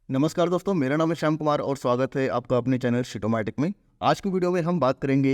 नमस्कार दोस्तों, मेरा नाम है श्याम कुमार और स्वागत है आपका अपने चैनल शिटोमैटिक में। आज की वीडियो में हम बात करेंगे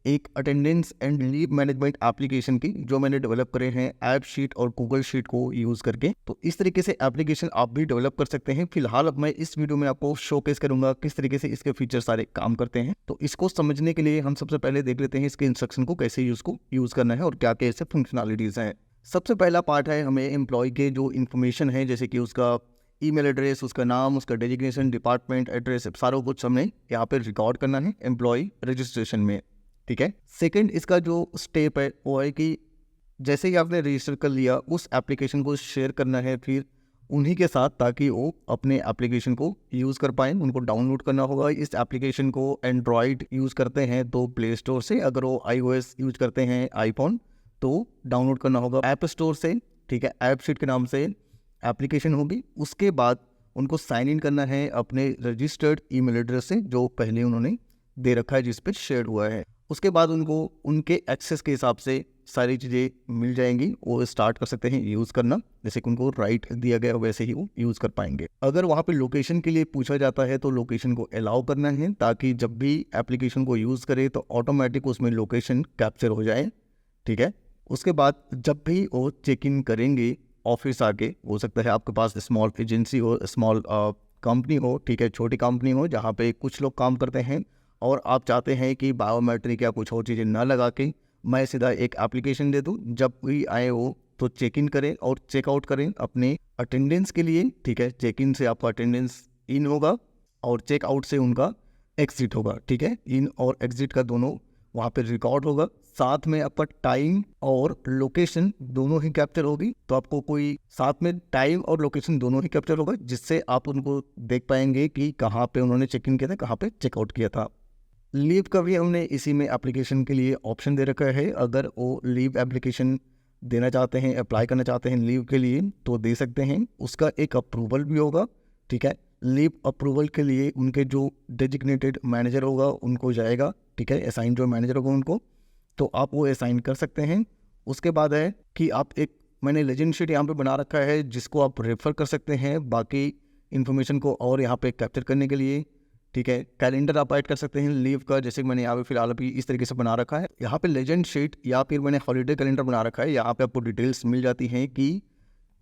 एक attendance and leave management application की, जो मैंने डेवलप करे हैं ऐप शीट और गूगल शीट को यूज़ करके। तो इस तरीके से एप्लीकेशन आप भी डेवलप कर सकते हैं। फिलहाल अब मैं इस वीडियो में आपको शोकेस करूंगा किस तरीके से इसके फीचर सारे काम करते हैं। तो इसको समझने के लिए हम सबसे पहले देख लेते हैं इसके इंस्ट्रक्शन को कैसे यूज़ करना है और क्या क्या इससे फंक्शनलिटीज़ हैं। सबसे पहला पार्ट है हमें एम्प्लॉय के जो इन्फॉर्मेशन है, जैसे कि उसका ईमेल एड्रेस, उसका नाम, उसका डेजिग्नेशन, डिपार्टमेंट एड्रेस, सारा कुछ हमने यहाँ पे रिकॉर्ड करना है एम्प्लॉय रजिस्ट्रेशन में। ठीक है। सेकंड, इसका जो स्टेप है वो है कि जैसे ही आपने रजिस्टर कर लिया, उस एप्लीकेशन को शेयर करना है फिर उन्हीं के साथ, ताकि वो अपने एप्लीकेशन को यूज़ कर पाएँ। उनको डाउनलोड करना होगा। इस एप्लीकेशन को एंड्रॉयड यूज़ करते हैं तो प्ले स्टोर से, अगर वो iOS यूज़ करते हैं आईफोन तो डाउनलोड करना होगा ऐप स्टोर से। ठीक है। ऐप शीट के नाम से एप्लीकेशन होगी। उसके बाद उनको साइन इन करना है अपने रजिस्टर्ड ईमेल एड्रेस से, जो पहले उन्होंने दे रखा है, जिस पर शेयर हुआ है। उसके बाद उनको उनके एक्सेस के हिसाब से सारी चीज़ें मिल जाएंगी, वो स्टार्ट कर सकते हैं यूज़ करना। जैसे कि उनको राइट दिया गया वैसे ही वो यूज़ कर पाएंगे। अगर वहाँ पे लोकेशन के लिए पूछा जाता है तो लोकेशन को अलाउ करना है, ताकि जब भी एप्लीकेशन को यूज़ करे तो ऑटोमेटिक उसमें लोकेशन कैप्चर हो जाए। ठीक है। उसके बाद जब भी वो चेक इन करेंगे ऑफिस आके, हो सकता है आपके पास स्मॉल एजेंसी हो, स्मॉल कंपनी हो, ठीक है, छोटी कंपनी हो जहाँ पे कुछ लोग काम करते हैं और आप चाहते हैं कि बायोमेट्रिक या कुछ और चीज़ें ना लगा के मैं सीधा एक एप्लीकेशन दे दूँ, जब भी आए हो तो चेक इन करें और चेकआउट करें अपने अटेंडेंस के लिए। ठीक है। चेक इन से आपका अटेंडेंस इन होगा और चेकआउट से उनका एग्जिट होगा। ठीक है। इन और एग्जिट का दोनों वहाँ पे रिकॉर्ड होगा। साथ में आपका टाइम और लोकेशन दोनों ही कैप्चर होगी। तो आपको कोई साथ में टाइम और लोकेशन दोनों ही कैप्चर होगा, जिससे आप उनको देख पाएंगे कि कहाँ पे उन्होंने चेक इन किया था, कहाँ पे चेकआउट किया था। लीव का भी हमने इसी में एप्लीकेशन के लिए ऑप्शन दे रखा है। अगर वो लीव एप्लीकेशन देना चाहते हैं, अप्लाई करना चाहते हैं लीव के लिए, तो दे सकते हैं। उसका एक अप्रूवल भी होगा। ठीक है। लीव अप्रूवल के लिए उनके जो डेजिग्नेटेड मैनेजर होगा उनको जाएगा। ठीक है। असाइन जो मैनेजर होगा उनको, तो आप वो असाइन कर सकते हैं। उसके बाद है कि आप एक, मैंने लेजेंड शीट यहाँ पे बना रखा है जिसको आप रेफर कर सकते हैं बाकी इन्फॉर्मेशन को और यहाँ पे कैप्चर करने के लिए। ठीक है। कैलेंडर आप ऐड कर सकते हैं लीव का, जैसे कि मैंने यहाँ पे फिलहाल अभी इस तरीके से बना रखा है। यहाँ पे लेजेंड शीट या फिर मैंने हॉलीडे कैलेंडर बना रखा है। यहाँ पे आपको डिटेल्स मिल जाती हैं कि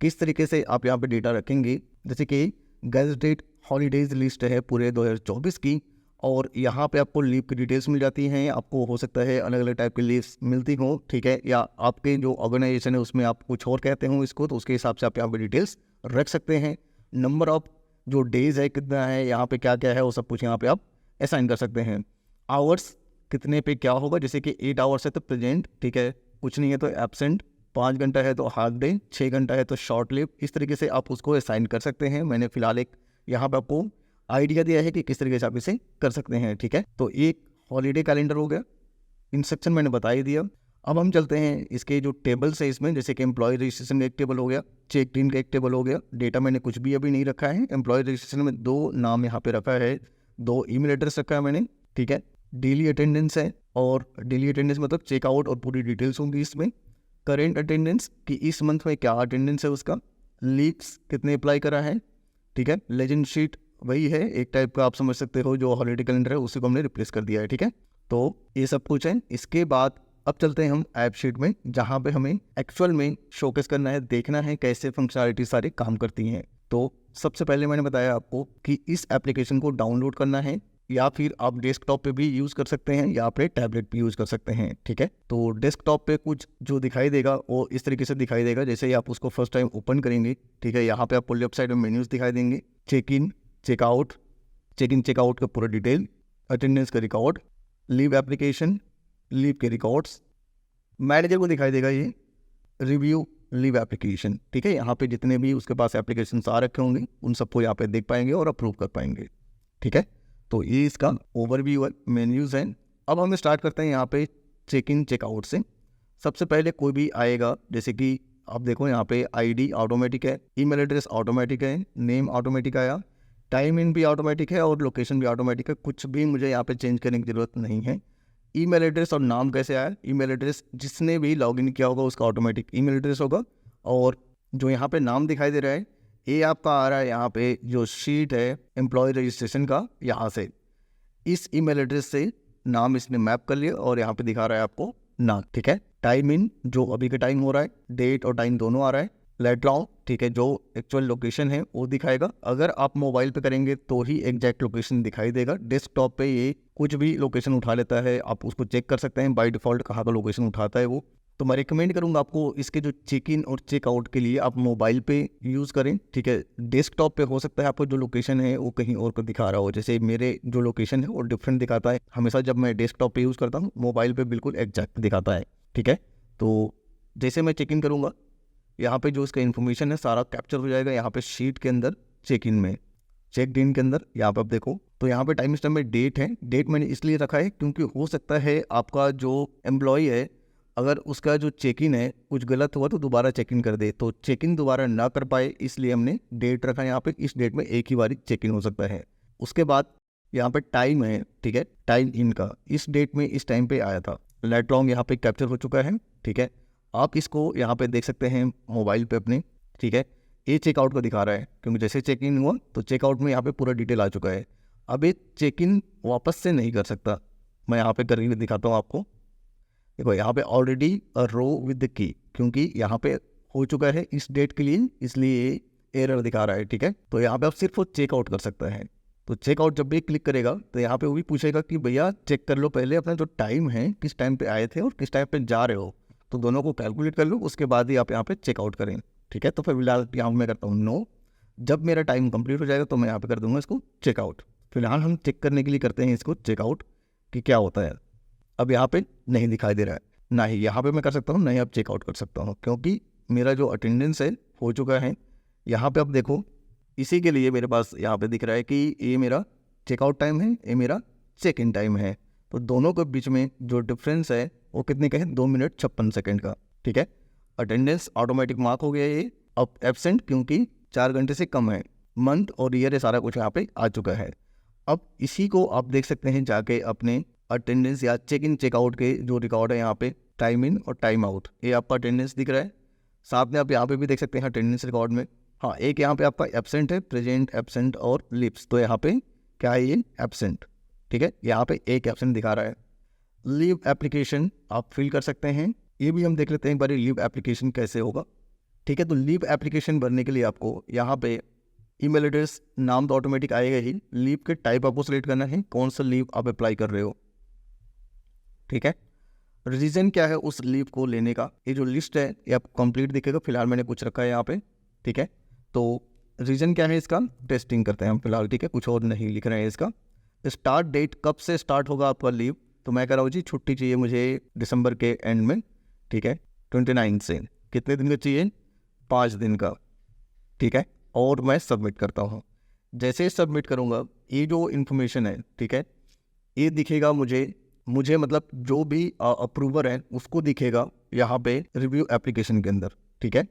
किस तरीके से आप यहाँ पे डेटा रखेंगे। जैसे कि गैजेटेड हॉलीडेज लिस्ट है पूरे 2024 की, और यहाँ पे आपको लीव की डिटेल्स मिल जाती हैं। आपको हो सकता है अलग अलग टाइप की लीव्स मिलती हो। ठीक है। या आपके जो ऑर्गेनाइजेशन है उसमें आप कुछ और कहते हो इसको, तो उसके हिसाब से आप यहाँ पे डिटेल्स रख सकते हैं। नंबर ऑफ जो डेज है कितना है, यहाँ पे क्या क्या है, वो सब कुछ यहाँ पे आप असाइन कर सकते हैं। आवर्स कितने पे क्या होगा, जैसे कि 8 आवर्स है तो प्रेजेंट, ठीक है, कुछ नहीं है तो एब्सेंट, 5 घंटा है तो हाफ डे, 6 घंटा है तो शॉर्ट लिव। इस तरीके से आप उसको असाइन कर सकते हैं। मैंने फिलहाल एक यहाँ पे आपको आइडिया दिया है कि किस तरीके से आप इसे कर सकते हैं। ठीक है। तो एक हॉलीडे कैलेंडर हो गया, इंस्ट्रक्शन मैंने बता ही दिया। अब हम चलते हैं इसके जो टेबल्स है इसमें, जैसे कि एम्प्लॉय रजिस्ट्रेशन का एक टेबल हो गया, चेक इन का एक टेबल हो गया। डेटा मैंने कुछ भी अभी नहीं रखा है। एम्प्लॉय रजिस्ट्रेशन में 2 नाम यहाँ पे रखा है, 2 ईमेल एड्रेस रखा है मैंने। ठीक है। डेली अटेंडेंस है, और डेली अटेंडेंस मतलब चेकआउट और पूरी डिटेल्स होंगी इसमें। करेंट अटेंडेंस कि इस मंथ में क्या अटेंडेंस है उसका। लीव्स कितने अप्लाई करा है। ठीक है। लेजेंड शीट वही है, एक टाइप का आप समझ सकते हो, जो हॉलीडे कैलेंडर है उसी को हमने रिप्लेस कर दिया है। ठीक है। तो ये सब कुछ है। इसके बाद अब चलते हैं हम ऐप शीट में, जहाँ पे हमें एक्चुअल में शोकेस करना है, देखना है कैसे फंक्शनलिटी सारी काम करती हैं। तो सबसे पहले मैंने बताया आपको कि इस एप्लीकेशन को डाउनलोड करना है, या फिर आप डेस्कटॉप पे भी यूज़ कर सकते हैं या फिर टैबलेट पे यूज़ कर सकते हैं। ठीक है। तो डेस्कटॉप पे कुछ जो दिखाई देगा वो इस तरीके से दिखाई देगा, जैसे ही आप उसको फर्स्ट टाइम ओपन करेंगे। ठीक है। यहाँ पे आपको लेफ्ट साइड में मेन्यूज़ दिखाई देंगे, check in, checkout, check in checkout का पूरा डिटेल, अटेंडेंस का रिकॉर्ड, लीव एप्लीकेशन, लीव के रिकॉर्ड्स। मैनेजर को दिखाई देगा ये रिव्यू लीव एप्लीकेशन। ठीक है। यहाँ पे जितने भी उसके पास एप्लीकेशन आ रखे होंगे उन सबको यहाँ पे देख पाएंगे और अप्रूव कर पाएंगे। ठीक है। तो ये इसका ओवरव्यू है, मेन्यूज़ हैं। अब हम स्टार्ट करते हैं यहाँ पे चेक इन चेकआउट से। सबसे पहले कोई भी आएगा, जैसे कि आप देखो यहाँ पे आईडी ऑटोमेटिक है, ईमेल एड्रेस ऑटोमेटिक है, नेम ऑटोमेटिक आया, टाइम इन भी ऑटोमेटिक है और लोकेशन भी ऑटोमेटिक है। कुछ भी मुझे यहाँ पे चेंज करने की ज़रूरत नहीं है। ईमेल एड्रेस और नाम कैसे आया, ईमेल एड्रेस जिसने भी लॉगिन किया होगा उसका ऑटोमेटिक ईमेल एड्रेस होगा, और जो यहाँ पे नाम दिखाई दे रहा है ये आपका आ रहा है यहाँ पे जो शीट है एम्प्लॉय रजिस्ट्रेशन का, यहाँ से इस ईमेल एड्रेस से नाम इसने मैप कर लिया और यहाँ पे दिखा रहा है आपको नाम, ठीक है। टाइम इन जो अभी का टाइम हो रहा है, डेट और टाइम दोनों आ रहा है। लेट लॉन्ग, ठीक है, जो एक्चुअल लोकेशन है वो दिखाएगा। अगर आप मोबाइल पे करेंगे तो ही एग्जैक्ट लोकेशन दिखाई देगा। डेस्कटॉप पे ये कुछ भी लोकेशन उठा लेता है, आप उसको चेक कर सकते हैं बाय डिफ़ॉल्ट कहाँ का लोकेशन उठाता है वो। तो मैं रिकमेंड करूंगा आपको इसके जो चेक इन और चेकआउट के लिए आप मोबाइल पे यूज़ करें, ठीक है। डेस्कटॉप पे हो सकता है आपको जो लोकेशन है वो कहीं और को दिखा रहा हो, जैसे मेरे जो लोकेशन है वो डिफरेंट दिखाता है हमेशा जब मैं डेस्कटॉप पे यूज़ करता हूँ, मोबाइल पे बिल्कुल एग्जैक्ट दिखाता है, ठीक है। तो जैसे मैं चेक इन करूँगा, यहाँ पे जो इसका इन्फॉर्मेशन है सारा कैप्चर हो जाएगा यहाँ पे शीट के अंदर, चेक इन में, चेक इन के अंदर। यहाँ पे आप देखो तो यहाँ पे टाइम स्टैम्प में डेट है। डेट मैंने इसलिए रखा है क्योंकि हो सकता है आपका जो एम्प्लॉय है अगर उसका जो चेक इन है कुछ गलत हुआ तो दोबारा चेक इन कर दे, तो चेक इन दोबारा ना कर पाए, इसलिए हमने डेट रखा है यहाँ पे। इस डेट में एक ही बार चेक इन हो सकता है। उसके बाद यहाँ पे टाइम है, ठीक है, टाइम इन का इस डेट में इस टाइम पे आया था। लेट लॉन्ग यहाँ पे कैप्चर हो चुका है, ठीक है। आप इसको यहाँ पे देख सकते हैं मोबाइल पे अपने, ठीक है। ये चेकआउट को दिखा रहा है क्योंकि जैसे चेक इन हुआ तो चेकआउट में यहाँ पे पूरा डिटेल आ चुका है। अब ये चेक इन वापस से नहीं कर सकता, मैं यहाँ पे करके दिखाता हूँ आपको। देखो यहाँ पे already a row with the key, क्योंकि यहाँ पे हो चुका है इस डेट के लिए, इसलिए एरर दिखा रहा है, ठीक है। तो यहाँ पे आप सिर्फ वो चेकआउट कर सकता है। तो चेकआउट जब भी क्लिक करेगा तो यहाँ पे वो भी पूछेगा कि भैया चेक कर लो पहले अपना जो टाइम है, किस टाइम पे आए थे और किस टाइम पे जा रहे हो, तो दोनों को कैलकुलेट कर लो, उसके बाद ही आप यहाँ पे चेकआउट करें, ठीक है। तो फिर फिलहाल यहाँ मैं करता हूँ नो। जब मेरा टाइम कंप्लीट हो जाएगा तो मैं यहाँ पे कर दूंगा इसको चेकआउट। फिलहाल हम चेक करने के लिए करते हैं इसको चेकआउट कि क्या होता है। अब यहाँ पे नहीं दिखाई दे रहा है, ना ही यहाँ पे मैं कर सकता हूँ ना ही अब चेकआउट कर सकता हूँ, क्योंकि मेरा जो अटेंडेंस है हो चुका है। यहाँ पे आप देखो इसी के लिए मेरे पास यहाँ पे दिख रहा है कि ये मेरा चेकआउट टाइम है, ये मेरा चेक इन टाइम है। तो दोनों के बीच में जो डिफरेंस है वो कितने का है, 2 मिनट 56 सेकेंड का, ठीक है। अटेंडेंस ऑटोमेटिक मार्क हो गया ये। अब एब्सेंट क्योंकि 4 घंटे से कम है, मंथ और ईयर है सारा कुछ यहाँ पे आ चुका है। अब इसी को आप देख सकते हैं जाके अपने अटेंडेंस या चेक इन चेकआउट के जो रिकॉर्ड है यहाँ पे, टाइम इन और टाइम आउट, ये आपका अटेंडेंस दिख रहा है। साथ में आप यहाँ पे भी देख सकते हैं अटेंडेंस रिकॉर्ड में, हाँ एक यहाँ पे आपका एब्सेंट है, प्रेजेंट, एब्सेंट और लिप्स, तो यहाँ पे क्या है ये एब्सेंट, ठीक है। यहाँ पे एक एब्सेंट दिखा रहा है। लीव एप्लीकेशन आप फिल कर सकते हैं, ये भी हम देख लेते हैं एक बार लीव एप्लीकेशन कैसे होगा, ठीक है। तो लीव एप्लीकेशन भरने के लिए आपको यहाँ पे ईमेल एड्रेस, नाम तो ऑटोमेटिक आएगा ही, लीव के टाइप आपको सेलेक्ट करना है, कौन सा लीव आप अप्लाई कर रहे हो, ठीक है। रीज़न क्या है उस लीव को लेने का, ये जो लिस्ट है ये आपको कंप्लीट दिखेगा। फिलहाल मैंने कुछ रखा है यहाँ पे, ठीक है। तो रीज़न क्या है इसका, टेस्टिंग करते हैं हम फिलहाल, ठीक है, कुछ और नहीं लिख रहे हैं इसका। स्टार्ट डेट कब से स्टार्ट होगा आपका लीव, तो मैं कह रहा हूँ जी छुट्टी चाहिए मुझे दिसंबर के एंड में, ठीक है, 29 से। कितने दिन का चाहिए, 5 दिन का, ठीक है। और मैं सबमिट करता हूँ। जैसे सबमिट करूँगा ये जो इन्फॉर्मेशन है, ठीक है, ये दिखेगा मुझे मतलब जो भी अप्रूवर है उसको दिखेगा यहाँ पे रिव्यू एप्लीकेशन के अंदर, ठीक है।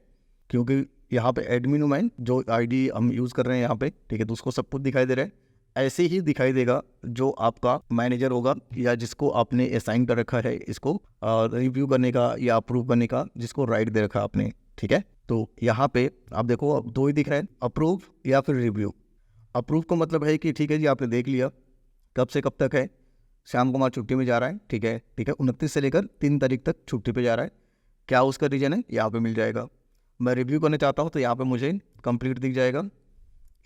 क्योंकि यहाँ पे एडमिन हूँ मैं, जो आईडी हम यूज़ कर रहे हैं यहाँ पे, ठीक है, तो उसको सब कुछ दिखाई दे रहा है। ऐसे ही दिखाई देगा जो आपका मैनेजर होगा या जिसको आपने असाइन कर रखा है इसको रिव्यू करने का या अप्रूव करने का, जिसको राइट दे रखा आपने, ठीक है। तो यहाँ पे आप देखो अब 2 ही दिख रहे हैं, अप्रूव या फिर रिव्यू। अप्रूव का मतलब है कि ठीक है जी आपने देख लिया, कब से कब तक है, श्याम कुमार छुट्टी में जा रहा है, ठीक है, 29 से लेकर 3 तारीख तक छुट्टी पे जा रहा है, क्या उसका रीज़न है यहाँ पे मिल जाएगा। मैं रिव्यू करना चाहता हूँ तो यहाँ पे मुझे कंप्लीट दिख जाएगा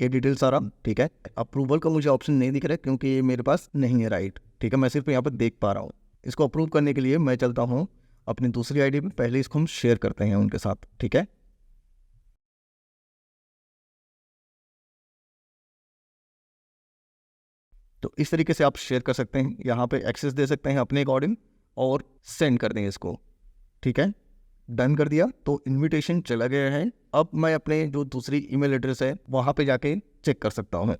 ये डिटेल सारा, ठीक है। अप्रूवल का मुझे ऑप्शन नहीं दिख रहा है क्योंकि ये मेरे पास नहीं है, राइट, ठीक है, मैं सिर्फ यहाँ पर देख पा रहा हूँ। इसको अप्रूव करने के लिए मैं चलता हूँ अपनी दूसरी आईडी पे, पहले इसको हम शेयर करते हैं उनके साथ, ठीक है। तो इस तरीके से आप शेयर कर सकते हैं, यहाँ पे एक्सेस दे सकते हैं अपने अकॉर्डिंग और सेंड कर दें इसको, ठीक है। डन कर दिया तो इनविटेशन चला गया है। अब मैं अपने जो दूसरी ईमेल एड्रेस है वहाँ पे जाके चेक कर सकता हूँ।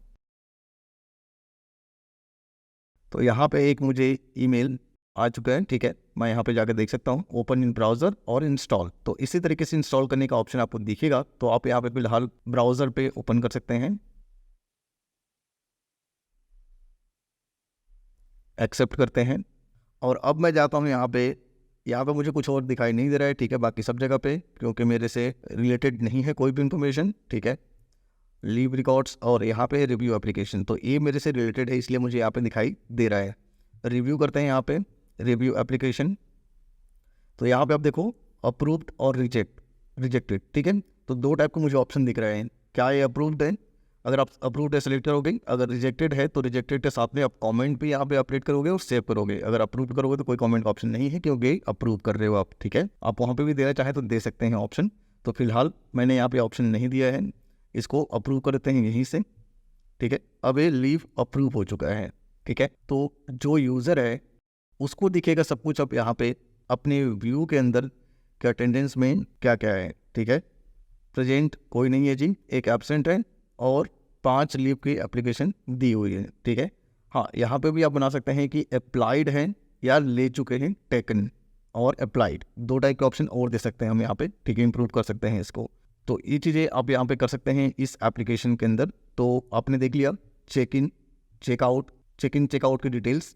तो यहाँ पे एक मुझे ईमेल आ चुका है, ठीक है, मैं यहाँ पे जाकर देख सकता हूँ ओपन इन ब्राउज़र और इंस्टॉल। तो इसी तरीके से इंस्टॉल करने का ऑप्शन आपको दिखेगा, तो आप यहाँ पे फिलहाल ब्राउज़र पे ओपन कर सकते हैं, एक्सेप्ट करते हैं। और अब मैं जाता हूँ यहाँ पे मुझे कुछ और दिखाई नहीं दे रहा है, ठीक है, बाकी सब जगह पे, क्योंकि मेरे से रिलेटेड नहीं है कोई भी इंफॉर्मेशन, ठीक है। लीव रिकॉर्ड्स और यहाँ पे रिव्यू एप्लीकेशन। तो ये मेरे से रिलेटेड है इसलिए मुझे यहाँ पे दिखाई दे रहा है। रिव्यू करते हैं यहाँ पे रिव्यू एप्लीकेशन। तो यहाँ पे आप देखो अप्रूव्ड और रिजेक्टेड, ठीक है। तो 2 टाइप के मुझे ऑप्शन दिख रहे हैं। क्या ये अप्रूव्ड है? अगर आप अप्रूव्ड है सेलेक्ट करोगे, अगर रिजेक्टेड है तो रिजेक्टेड के साथ में आप कमेंट भी यहाँ पे अपडेट करोगे और सेव करोगे। अगर अप्रूव करोगे तो कोई कमेंट का ऑप्शन नहीं है क्योंकि अप्रूव कर रहे हो आप, ठीक है। आप वहाँ पे भी देना चाहें तो दे सकते हैं ऑप्शन। तो फिलहाल मैंने यहाँ पे ऑप्शन नहीं दिया है, इसको अप्रूव करते हैं यहीं से, ठीक है। अब ये लीव अप्रूव हो चुका है, ठीक है। तो जो यूज़र है उसको दिखेगा सब कुछ अब यहाँ पे अपने व्यू के अंदर कि अटेंडेंस में क्या क्या है, ठीक है। प्रेजेंट कोई नहीं है जी, एक एब्सेंट है और 5 लीव की एप्लीकेशन दी हुई है, ठीक है। हाँ, यहाँ पे भी आप बना सकते हैं कि अप्लाइड है या ले चुके हैं, टेकन और अप्लाइड 2 टाइप के ऑप्शन और दे सकते हैं हम यहाँ पे, ठीक है। इंप्रूव कर सकते हैं इसको। तो ये चीज़ें आप यहाँ पे कर सकते हैं इस एप्लीकेशन के अंदर। तो आपने देख लिया चेक इन चेकआउट की details,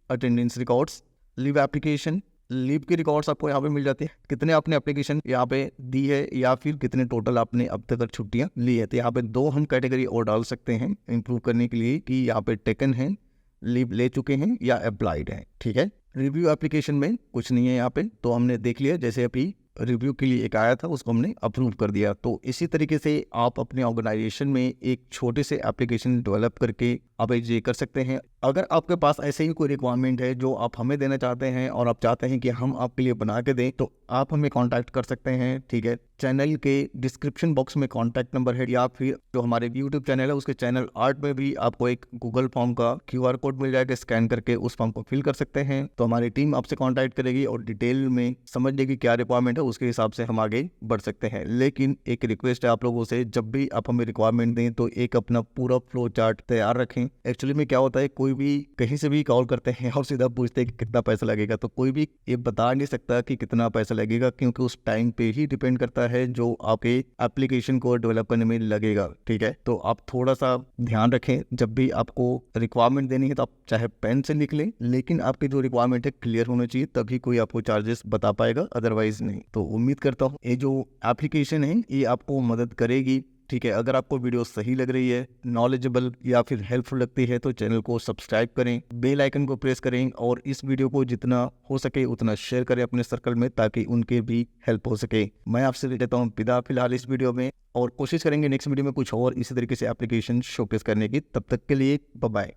attendance records, leave application, leave की रिकॉर्ड्स आपको यहाँ पे मिल जाती है, कितने आपने एप्लीकेशन यहाँ पे दी है या फिर कितने टोटल आपने अब तक छुट्टियाँ ली है। तो यहाँ पे 2 हम कैटेगरी और डाल सकते हैं इंप्रूव करने के लिए कि यहाँ पे टेकन है, लीव ले चुके हैं या अप्लाइड है, ठीक है। रिव्यू एप्लीकेशन में कुछ नहीं है यहाँ पे, तो हमने देख लिया। जैसे अभी रिव्यू के लिए एक आया था उसको हमने अप्रूव कर दिया। तो इसी तरीके से आप अपने ऑर्गेनाइजेशन में एक छोटे से एप्लीकेशन डेवलप करके आप ये कर सकते हैं। अगर आपके पास ऐसे ही कोई रिक्वायरमेंट है जो आप हमें देना चाहते हैं और आप चाहते हैं कि हम आपके लिए बना के दें, तो आप हमें कांटेक्ट कर सकते हैं, ठीक है। चैनल के डिस्क्रिप्शन बॉक्स में कांटेक्ट नंबर है या फिर जो हमारे यूट्यूब चैनल है उसके चैनल आर्ट में भी आपको एक गूगल फॉर्म का QR कोड मिल जाएगा, स्कैन करके उस फॉर्म को फिल कर सकते हैं। तो हमारी टीम आपसे कॉन्टैक्ट करेगी और डिटेल में समझ लेगी क्या रिक्वायरमेंट है, उसके हिसाब से हम आगे बढ़ सकते हैं। लेकिन एक रिक्वेस्ट है आप लोगों से, जब भी आप हमें रिक्वायरमेंट दें तो एक अपना पूरा फ्लो चार्ट तैयार रखें। एक्चुअली में क्या होता है, कोई भी कहीं से भी कॉल करते हैं और सीधा पूछते हैं कि कितना पैसा लगेगा, तो कोई भी ये बता नहीं सकता कि कितना पैसा लगेगा क्योंकि उस टाइम पे ही डिपेंड करता है जो आपके एप्लीकेशन को डेवलप करने में लगेगा, ठीक है। तो आप थोड़ा सा ध्यान रखें, जब भी आपको रिक्वायरमेंट देनी है तो आप चाहे पेन से लिख लें, लेकिन आपकी जो रिक्वायरमेंट है क्लियर होना चाहिए, तभी कोई आपको चार्जेस बता पाएगा, अदरवाइज नहीं। तो उम्मीद करता हूँ ये जो एप्लीकेशन है ये आपको मदद करेगी, ठीक है। अगर आपको वीडियो सही लग रही है, नॉलेजेबल या फिर हेल्पफुल लगती है तो चैनल को सब्सक्राइब करें, बेल आइकन को प्रेस करें और इस वीडियो को जितना हो सके उतना शेयर करें अपने सर्कल में ताकि उनके भी हेल्प हो सके। मैं आपसे लेता हूँ विदा फिलहाल इस वीडियो में, और कोशिश करेंगे नेक्स्ट वीडियो में कुछ और इसी तरीके से एप्लीकेशन शोकेस करने की। तब तक के लिए बाय बाय।